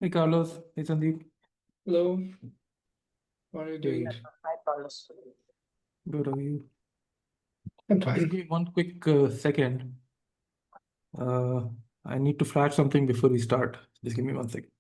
Hey Carlos, hey Sandeep. Hello, what are you doing? Hi, Carlos. Good, how are you? I'm Just fine. give me one quick second. I need to flash something before we start. Just give me 1 second.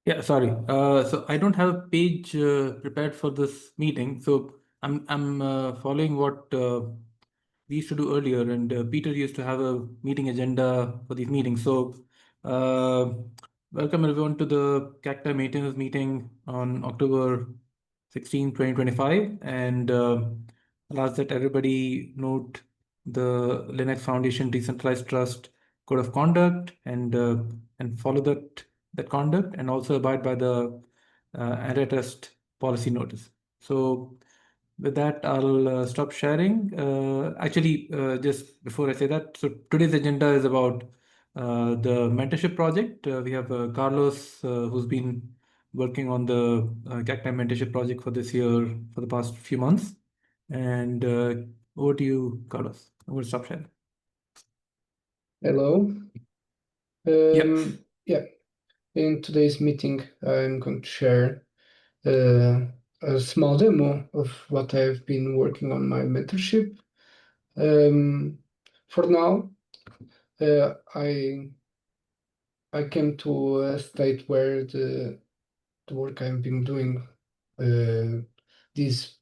Yeah, sorry. So I don't have a page prepared for this meeting, so I'm following what we used to do earlier, and Peter used to have a meeting agenda for these meetings. So uh, welcome everyone to the Cacti maintenance meeting on October 16, 2025, and I'll ask that everybody note the Linux Foundation Decentralized Trust Code of Conduct and follow that conduct, and also abide by the antitrust policy notice. So with that, I'll stop sharing. Just before I say that, so today's agenda is about the mentorship project. We have Carlos, who's been working on the Cacti mentorship project for this year for the past few months. And over to you, Carlos. I'm going to stop sharing. Hello. Yeah. Yeah, in today's meeting, I'm going to share a small demo of what I've been working on my mentorship. For now, I came to a state where the work I've been doing, this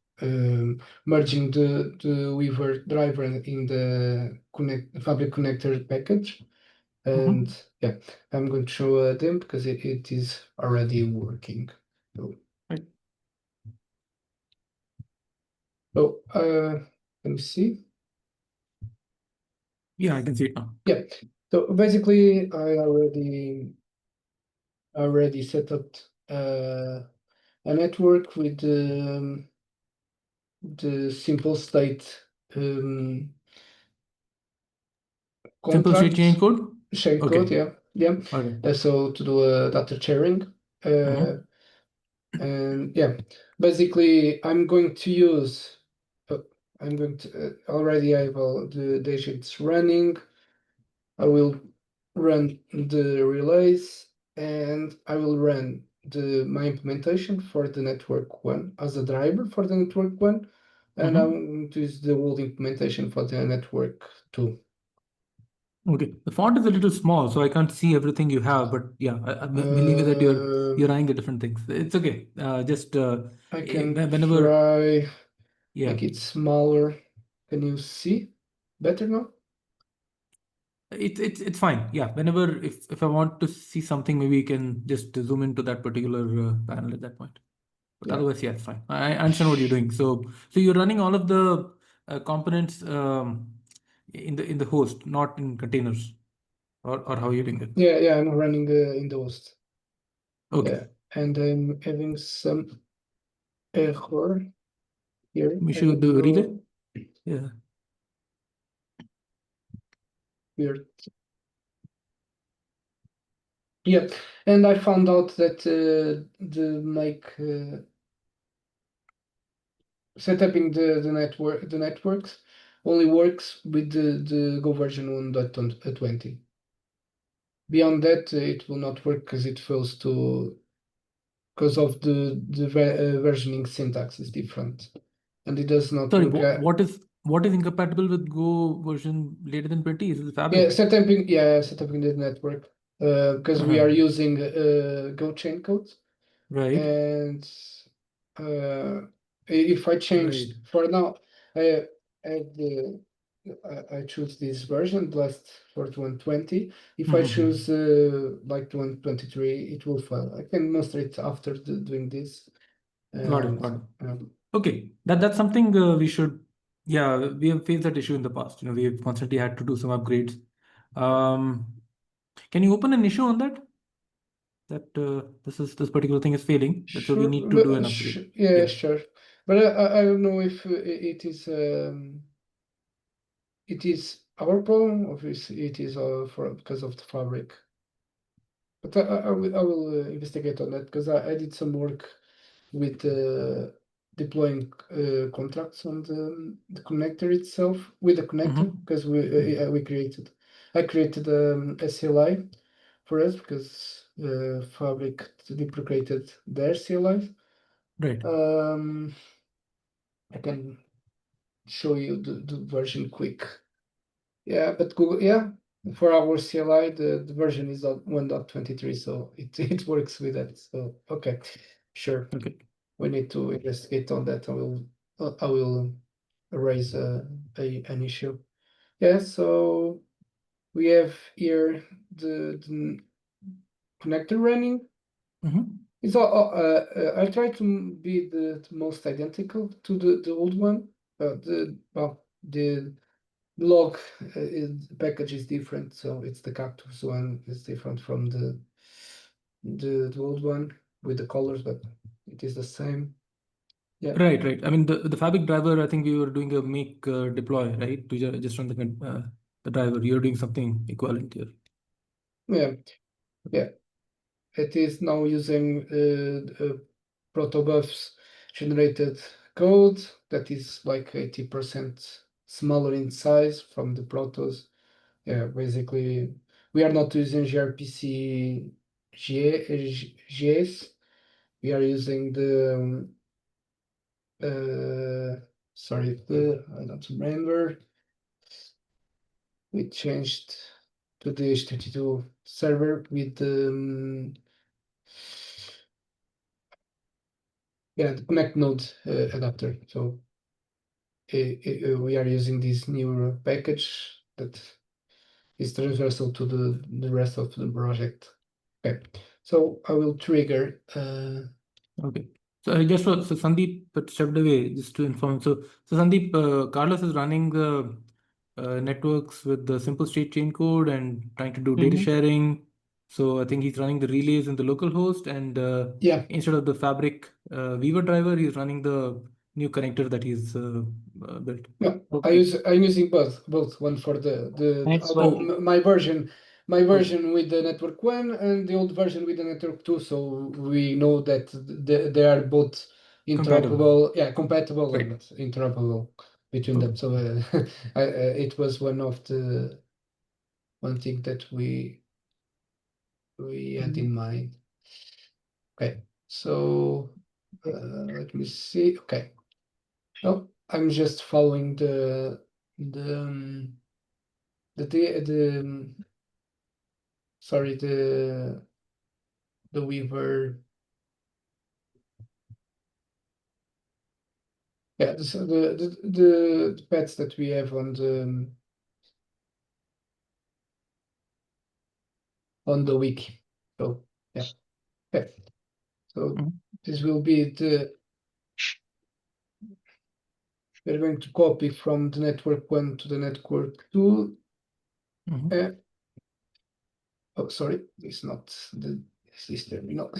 merging the Weaver driver in the fabric connector package. And yeah, I'm going to show them because it is already working. So, Right. let me see. Yeah, I can see it now. Yeah, so basically I already set up a network with the simple state Simple contract chain code? share Okay. code. Yeah. Okay. So to do data sharing. And yeah, basically I'm going to use already I have all the digits running. I will run the relays and I will run my implementation for the network one as a driver for the network one, and I'm going to use the old implementation for the network two. Okay. The font is a little small, so I can't see everything you have. But yeah, I believe you that you're eyeing the different things. It's okay. I can whenever. try Yeah. make it smaller. Can you see better now? It's fine. Yeah. Whenever if I want to see something, maybe you can just zoom into that particular panel at that point. But Yeah. otherwise, yeah, it's fine. I understand what you're doing. So you're running all of the components in the host, not in containers, or how are you doing it? Yeah, I'm running in the host. Okay. Yeah, and I'm having some error here. We I should don't do relay. know. Yeah. Weird. Yeah, and I found out that setuping the networks only works with the Go version 1.20. Beyond that, it will not work because it fails to because of the versioning syntax is different, and it does not Sorry, work. what is incompatible with Go version later than 20? Is it the Yeah, fabric? setuping the network because we are using Go chain code, Right. and uh, If I changed Right. for now, I had I choose this version, the last for 120. If I choose like 123, it will fail. I can demonstrate after doing this. Got it. And Got it. Okay, that's something we should. Yeah, we have faced that issue in the past. We have constantly had to do some upgrades. Um, can you open an issue on that? That this particular thing is failing. So we sure, need to do an upgrade. yeah, Yeah. sure. But I don't know if it is our problem or if it is for because of the fabric. But I will investigate on that because I did some work with deploying contracts on the connector itself with the connector because I created a CLI for us because Fabric deprecated their CLI. Right. I can show you the version quick. Yeah, but Google, yeah, for our CLI, the version is 1.23, so it works with that. So okay, sure. Okay. We need to investigate on that. I will raise an issue. Yeah, so we have here the connector running. It's all, I try to be the most identical to the old one. The log package is different, so it's the Cactus one. It's different from the old one with the colors, but it is the same. Yeah. Right, right. I mean, the Fabric driver, I think we were doing a make deploy, right? To just run the driver. You're doing something equivalent here. Yeah, yeah. It is now using protobufs generated code that is like 80% smaller in size from the protos. Yeah, basically, we are not using gRPC GS. We are using the sorry, I don't remember. We changed to the HTTP2 server with yeah, the connect node adapter. So we are using this new package that is transversal to the rest of the project. Okay, so I will trigger. Okay. So I just so Sandeep but stepped away just to inform. So Sandeep, Carlos is running the networks with the simple state chain code and trying to do data sharing. So I think he's running the relays in the local host, and Yeah, instead of the Fabric Weaver driver, he's running the new connector that he's built. yeah. Okay. I'm using both one for Oh, my okay. version with the network one and the old version with the network two. So we know that they are both Compatible. interoperable, yeah, compatible Right. and interoperable between Okay. them. So it was one thing that we had in mind. Okay, so let me see. Okay, no, I'm just following the the sorry the Weaver. Yeah, the paths that we have on the wiki. So yeah, okay. So this will be we're going to copy from the network one to the network two. Uh, oh, sorry, it's not this terminal.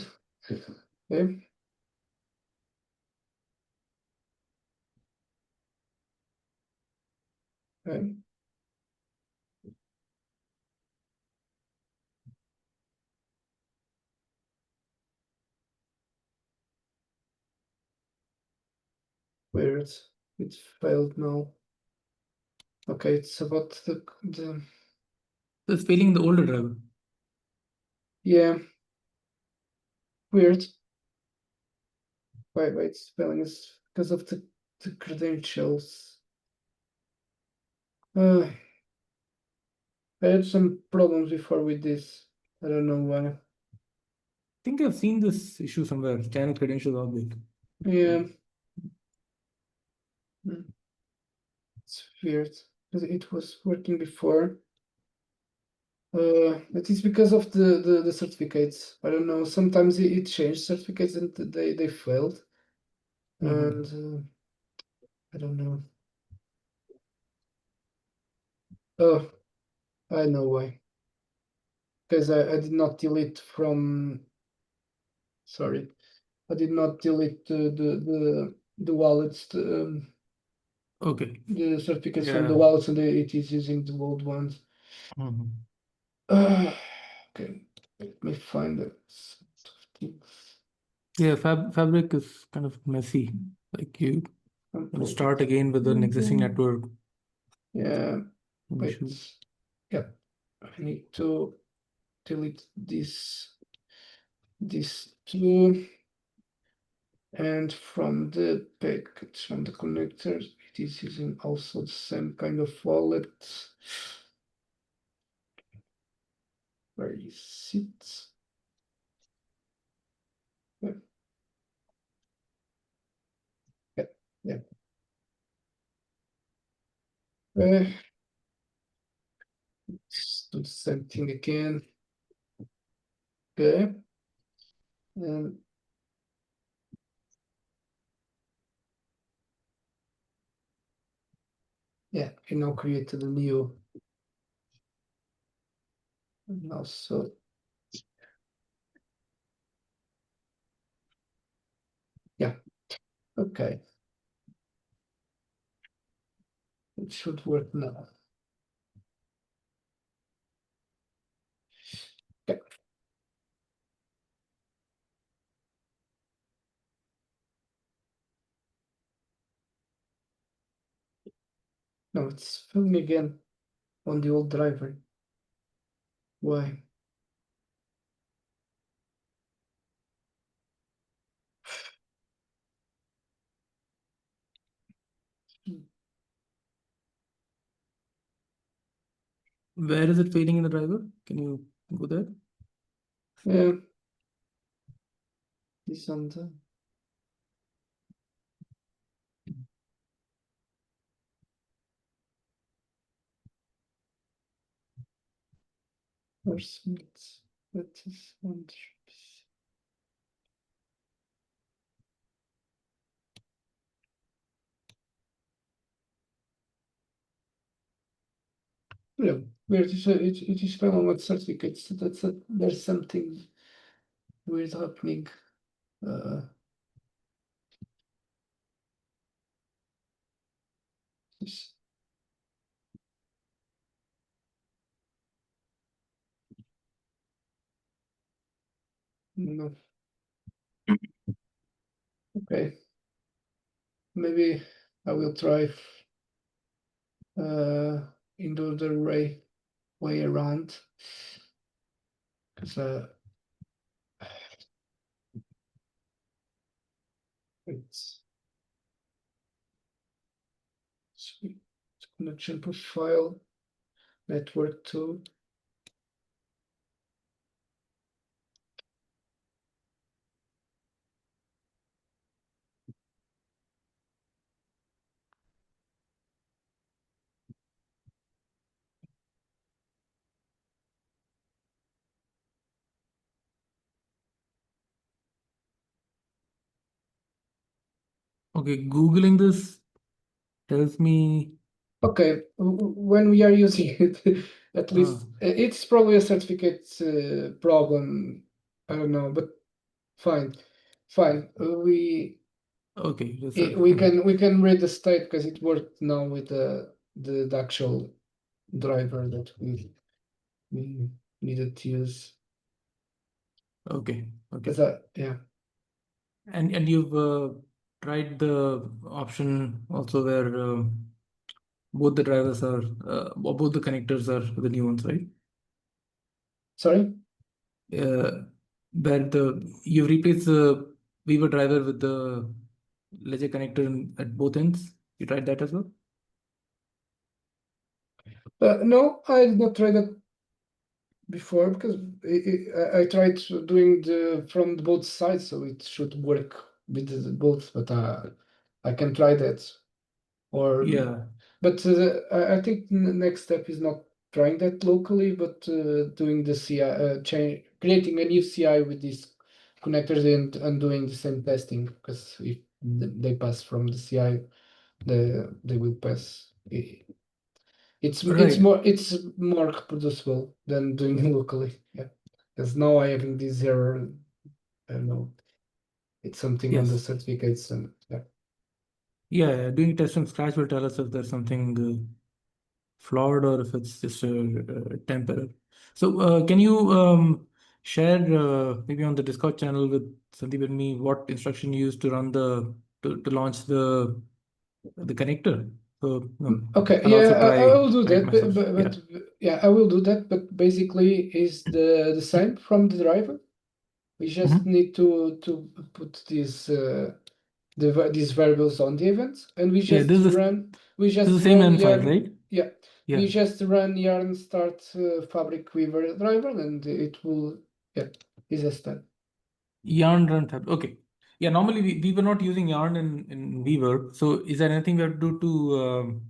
Okay. Okay. Where it failed now. Okay, it's about the So it's failing the older driver. yeah, weird. Why it's failing is because of the credentials. I had some problems before with this. I don't know why. Think I've seen this issue somewhere. Channel credentials object. Yeah, It's weird because it was working before. But it's because of the certificates. I don't know. Sometimes it changed certificates and they failed, and I don't know. Oh, I know why. Because I did not delete from. Sorry, I did not delete the wallets, Okay. the certificates from the Yeah. wallets, and it is using the old ones. Okay, let me find it. Yeah, Fabric is kind of messy. Like you when you start again with an existing network. Yeah, wait. Issue. Yeah, I need to delete this two, and from the package, from the connectors, it is using also the same kind of wallet. Where is it? Yeah, yeah, yeah. Let's do the same thing again. Okay, and yeah, I now created a new, and also yeah, okay, it should work now. Okay. No, it's filming again on the old driver. Why? Where is it failing in the driver? Can you go there? Yeah, this on the first minutes. That is on the yeah, where it is found with certificates. There's something weird happening. This, no. Okay, maybe I will try in the other way around, because it's connection profile network 2. Okay, Googling this tells me Okay, when we are using it, at least it's probably a certificate problem. I don't know, but fine, fine. okay, We can read the state because it worked now with the actual driver that we needed to use. okay, okay. Yeah. And you've tried the option also where both the drivers are or both the connectors are the new ones, right? Sorry. Where you replace the Weaver driver with the Ledger connector at both ends. You tried that as well? No, I did not try that before because I tried doing from both sides, so it should work with both. But I can try that. or Yeah. but I think the next step is not trying that locally, but doing the CI, creating a new CI with these connectors and doing the same testing, because if they pass from the CI, they will pass. Right. It's more reproducible than doing it locally. Yeah, because now I having this error. I don't know. It's something on the Yes. certificates and yeah. Yeah. Doing tests from scratch will tell us if there's something flawed or if it's just a temp error. So, can you share maybe on the Discord channel with Sandeep and me what instruction you used to run to launch the connector? So, Okay, I'll yeah, also I will do try it that, myself. Yeah. but yeah, I will do that. But basically, is the same from the driver. We just Mhm. need to put these variables on the events, and Yeah. we This is just the same run N file, yarn. right? Yeah, Yeah. we just run yarn start fabric weaver driver, and it will yeah, is just that. Yarn run tab. Okay. Yeah, normally we were not using Yarn in Weaver. So is there anything we have to do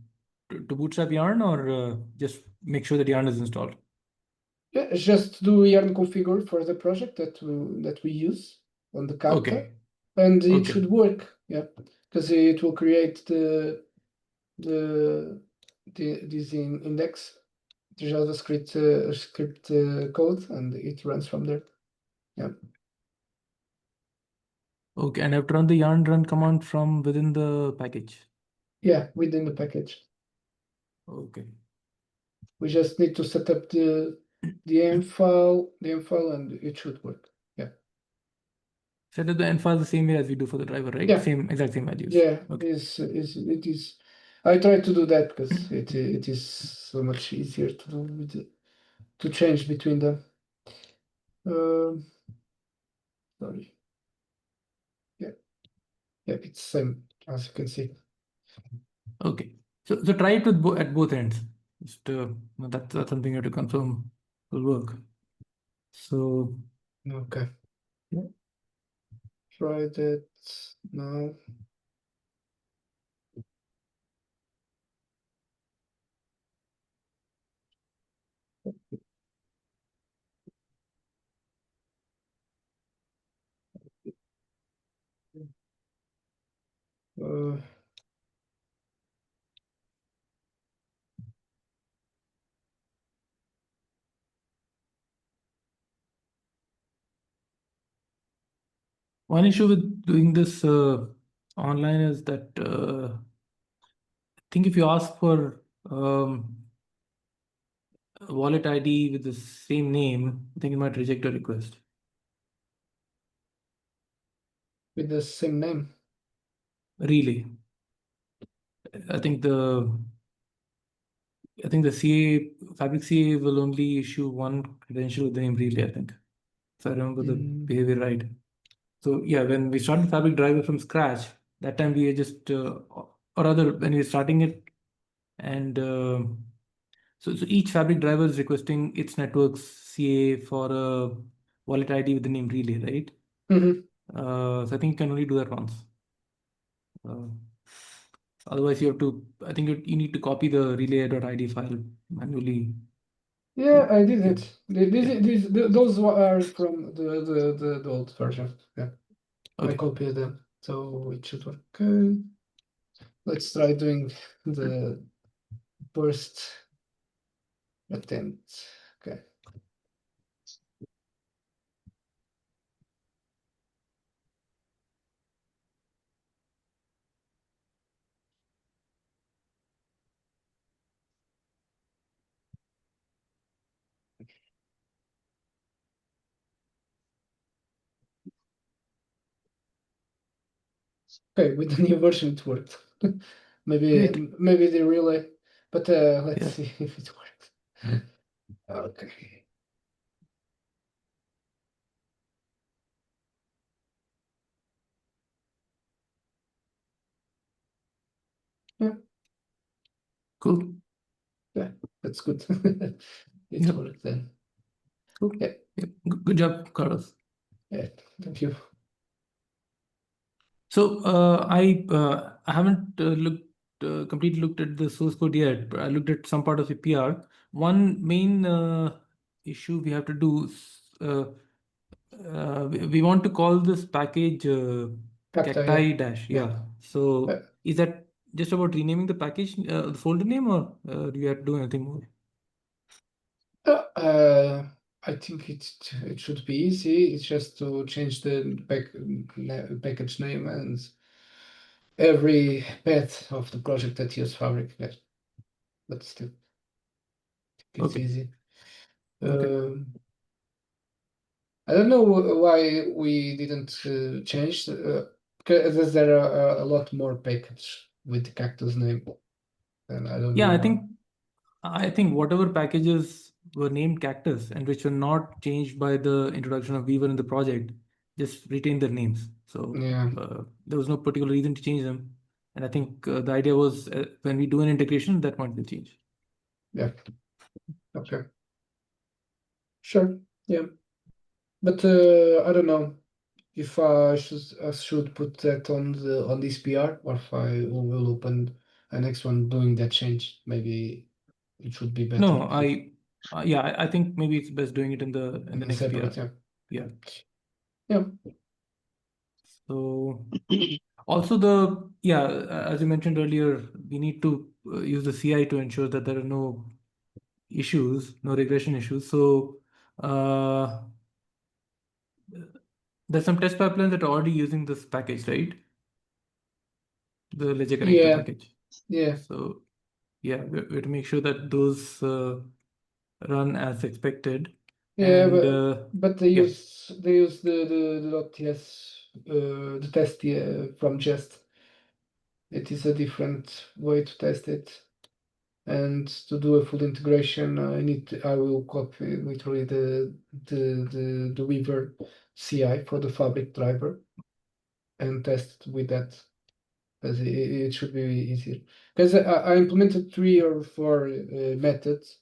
to bootstrap Yarn or just make sure that Yarn is installed? Yeah, just do yarn configure for the project that we use on the Cacti, Okay. and it Okay. should work. Yeah, because it will create the this index, the JavaScript script code, and it runs from there. Yeah, Okay. And I have to run the Yarn run command from within the package. yeah, within the package. Okay. We just need to set up the env file, and it should work. Yeah, Set up the N file the same way as we do for the driver, right? yeah, Same, exact same values. yeah. Okay. Is it is. I try to do that because it is so much easier to do to change between them. Um, sorry. Yeah, yeah, it's same as you can see. Okay. So try it with at both ends. Just that's something you have to confirm will work. So Okay, yeah. try that now. Uh, One issue with doing this online is that I think if you ask for a wallet ID with the same name, I think it might reject a request. with the same name. Really, I think the CA Fabric CA will only issue one credential with the name Relay. I think if I remember the Mm, behavior right. So yeah, when we started Fabric driver from scratch, that time we just or rather when we were starting it and so each Fabric driver is requesting its network's CA for a wallet ID with the name Relay, right? mhm. So I think you can only do that once. Uh, Otherwise, you have to. I think you need to copy the relay.id file manually. Yeah, I did Yeah. it. Yeah. Those are from the old version. Yeah, I Okay. copied them, so it should work. Okay. Let's try doing the first attempt. Okay. Okay, with the new version it worked. maybe Great. maybe the relay, but let's Yeah. see if it works. Okay. Yeah, Cool. yeah, that's good. It Yeah. worked then. Cool. Yeah, Yeah. Good job, Carlos. yeah. Thank you. So I haven't looked. completely looked at the source code yet, but I looked at some part of the PR. One main issue we have to do we want to call this package Cacti, yeah. Cacti dash. Yeah. Yeah. So Uh, is that just about renaming the package, the folder name, or do you have to do anything more? I think it should be easy. It's just to change the package name and every path of the project that use Fabric. Yes. But still, it's Okay. easy. Okay. I don't know why we didn't change, because there are a lot more package with the cactus name, and I don't know Yeah, why. I think whatever packages were named Cactus and which were not changed by the introduction of Weaver in the project just retain their names. So Yeah, there was no particular reason to change them. And I think the idea was when we do an integration, that point will change. yeah, okay, sure, yeah. But I don't know if I should put that on this PR, or if I will open a next one doing that change. Maybe it should be better No, yeah, I think maybe it's best doing it in the next PR. separate. Yeah, Yeah. yeah, So also as you mentioned earlier, we need to use the CI to ensure that there are no issues, no regression issues. So uh, there's some test pipelines that are already using this package, right? The ledger connector yeah, package. yeah. So yeah, we have to make sure that those run as expected. Yeah, And but they yeah, use the .ts the test from Jest. It is a different way to test it, and to do a full integration, I will copy literally the Weaver CI for the Fabric driver and test with that, because it should be easier. Because I implemented 3 or 4 methods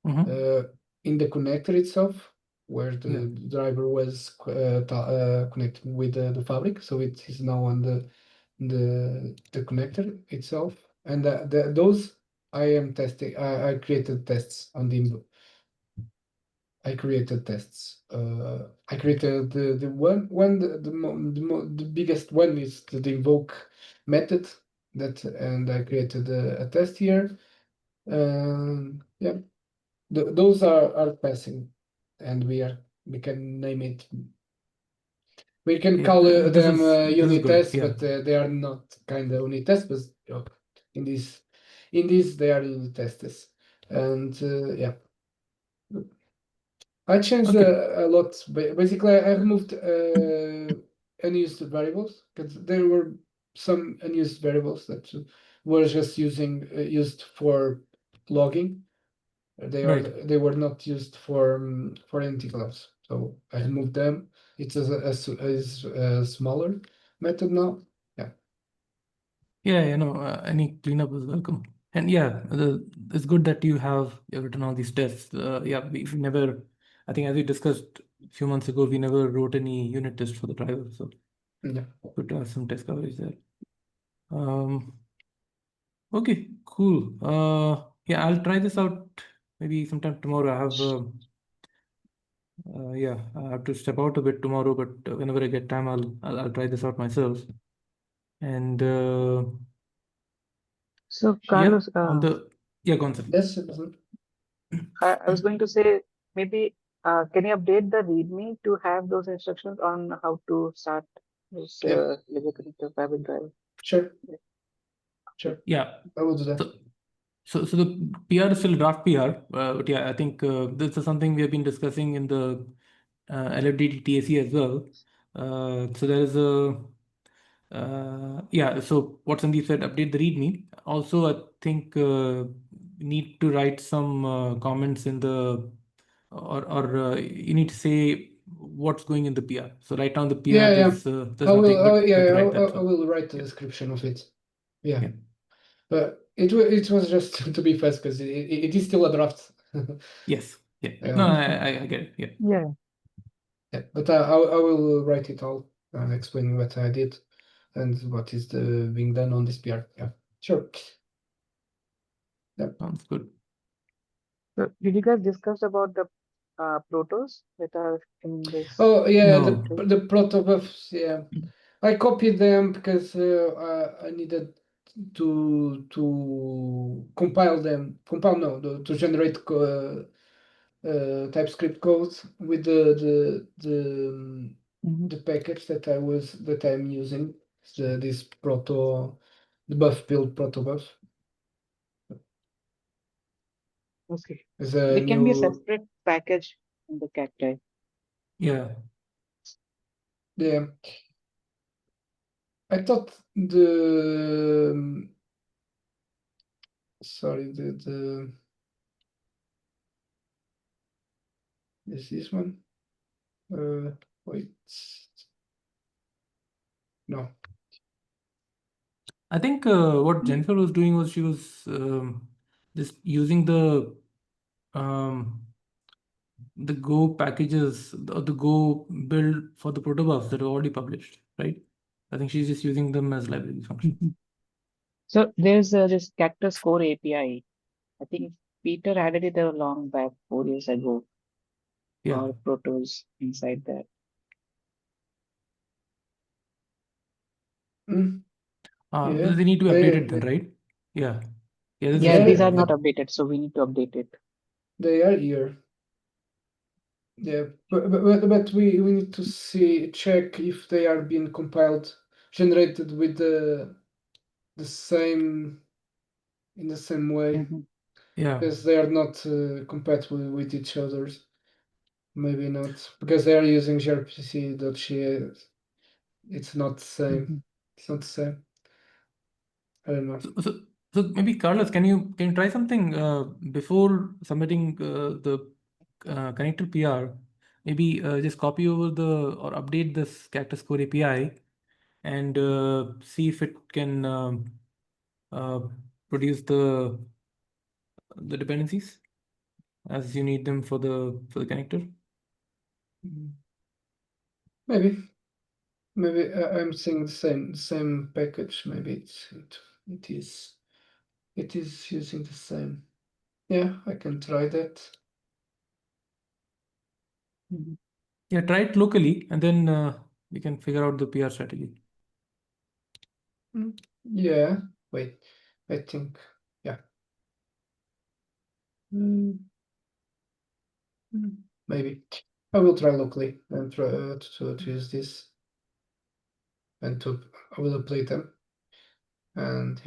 mhm, uh, in the connector itself, where yeah, the driver was connected with the fabric, so it is now on the connector itself, and those I am testing. I created tests on the. I created tests. I created the one the biggest one is the invoke method that, and I created a test here. Yeah, those are passing, and we can name it. We can yeah. call them This is unit good. tests, Yeah, but they are not kind of unit tests. But in this they are unit tests, and yeah, I changed okay, a lot. Basically, I removed unused variables because there were some unused variables that were just used for logging. right. They were not used for anything else. So I removed them. It's a smaller method now. Yeah, Yeah, any cleanup is welcome. And yeah, it's good that you've written all these tests. Yeah, we never, I think as we discussed a few months ago, we never wrote any unit test for the driver. So yeah, good to have some test coverage there. Um, okay, cool. Yeah, I'll try this out maybe sometime tomorrow. Yeah, I have to step out a bit tomorrow, but whenever I get time, I'll try this out myself. And So, yeah, Carlos, yeah, go on, sir. yes, it doesn't. I was going to say maybe can you update the README to have those instructions on how to start this Yeah, Ledger Connector Fabric driver? sure, Yeah. sure. Yeah. I will do that. So, so the PR is still draft PR, but yeah, I think this is something we have been discussing in the LFDT TAC as well. So there is yeah. So what Sandeep said, update the README. Also, I think need to write some comments in the or you need to say what's going in the PR. So right now in the PR Yeah, yeah. there's nothing, but you have to Yeah, write that. I So will write the yeah, description of it. Yeah. yeah, But it was just to be fast, because it is still a draft. yes, yeah. No, Yeah, I get it. Yeah. Yeah. yeah. But I will write it all, explaining what I did and what is being done on this PR. Yeah. Sure. Sounds good. So did you guys discuss about the protos that are in this? Oh yeah, No. the protobufs. Yeah, I copied them because I needed to compile them. Compile no, to generate TypeScript code with the package that I'm using. This the buff build protobuf Okay. is a They can be a new. separate package in the Cacti. Yeah. Yeah, I thought the sorry the is this one. Wait. No. I think what Jennifer was doing was she was just using the Go packages or the Go build for the protobufs that are already published, right? I think she's just using them as library functions. So there's this Cactus Core API. I think Peter added it a long back 4 years ago Yeah. for protos inside that. Mm, yeah. They need to update it then, They, right? Yeah. Yeah, there's Yeah, issue these there. are yeah, not updated, so we need to update it. they are here. Yeah, but we need to check if they are being compiled, generated with the same in the same way, Mhm. Yeah. because they are not compatible with each other's. Maybe not because they are using gRPC.js. It's not the same. Mhm. It's not the same. I don't know. So maybe Carlos, can you try something before submitting the connector PR? Maybe just copy over or update this Cactus Core API and see if it can uh, produce the dependencies as you need them for the connector. Maybe. Maybe I'm seeing the same package. Maybe it is using the same. Yeah, I can try that. Mhm. Yeah, try it locally and then we can figure out the PR strategy. Yeah, wait, I think, yeah. Maybe I will try locally and try to use this and I will update them and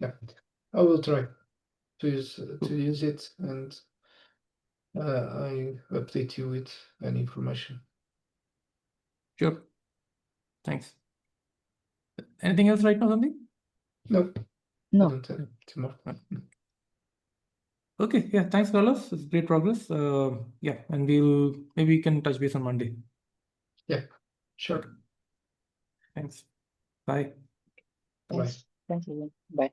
yeah, I will try to use it and I update you with any information. Sure. Thanks. Anything else right now, something? No, I No. don't have tomorrow. Okay, yeah, thanks, Carlos. It's great progress. Yeah, and maybe we can touch base on Monday. Yeah, sure. Thanks. Bye. Bye. Thanks. Thanks, Ian. Bye.